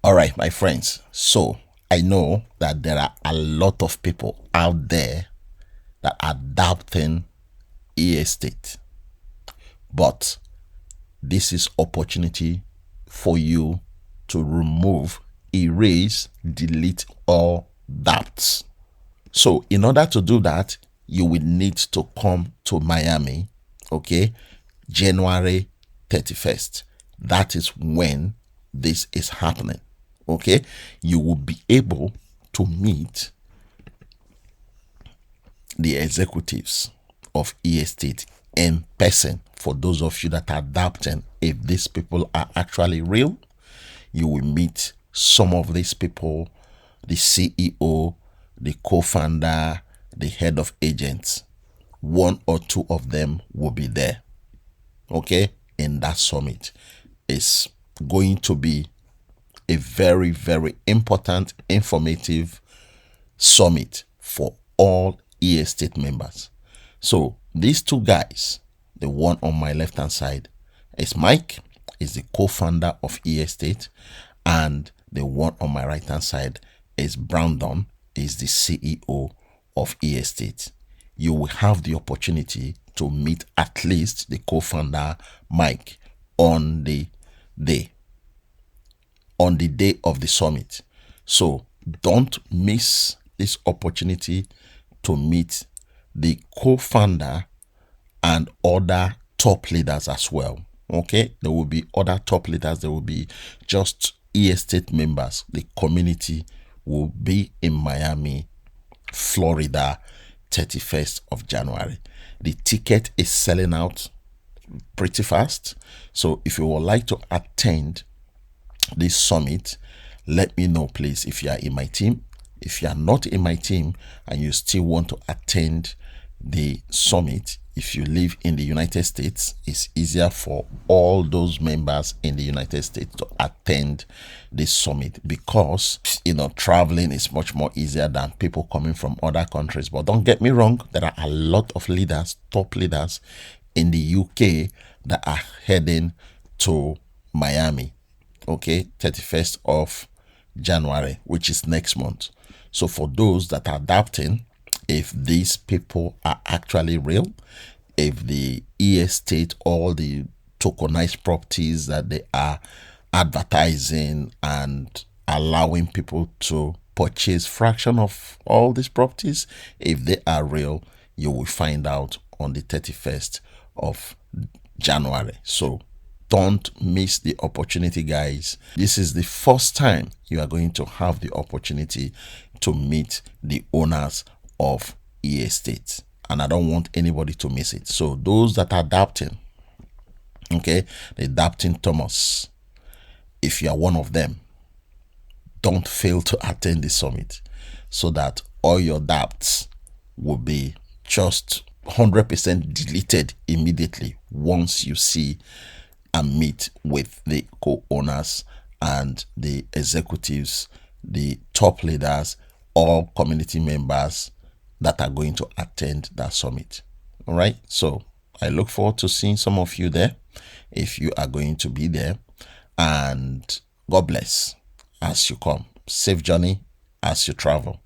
All right, my friends. So I know that there are a lot of people out there that are doubting e-estate, but this is opportunity for you to remove, erase, delete all doubts. So in order to do that, you will need to come to Miami, okay, January 31st. That is when this is happening, okay. You will be able to meet the executives of e-estate in person. For those of you that are doubting if these people are actually real, you will meet some of these people, the CEO, the co-founder, the head of agents. One or two of them will be there, okay, in that summit. It's going to be a very, very important, informative summit for all e-estate members. So these two guys, the one on my left hand side is Mike, is the co-founder of e-estate, and the one on my right hand side is Brandon, is the CEO of e-estate. You will have the opportunity to meet at least the co-founder Mike on the day of the summit. So don't miss this opportunity to meet the co-founder and other top leaders as well. Okay, there will be other top leaders. There will be just e-estate members. The community will be in Miami, Florida, 31st of January. The ticket is selling out pretty fast. So if you would like to attend this summit, let me know, please, if you are in my team. If you are not in my team and you still want to attend the summit, if you live in the United States, it's easier for all those members in the United States to attend this summit because, traveling is much more easier than people coming from other countries. But don't get me wrong, there are a lot of leaders, top leaders in the UK that are heading to Miami, okay, 31st of January, which is next month. So for those that are doubting if these people are actually real, if the e-estate, all the tokenized properties that they are advertising and allowing people to purchase fraction of all these properties, if they are real, you will find out on the 31st of January. So don't miss the opportunity, guys. This is the first time you are going to have the opportunity to meet the owners of e-estate, and I don't want anybody to miss it. So those that are doubting, okay, the doubting Thomas, if you are one of them, don't fail to attend the summit so that all your doubts will be just 100% deleted immediately once you see and meet with the co-owners and the executives, the top leaders, all community members that are going to attend that summit. All right, so I look forward to seeing some of you there if you are going to be there, and God bless as you come. Safe journey as you travel.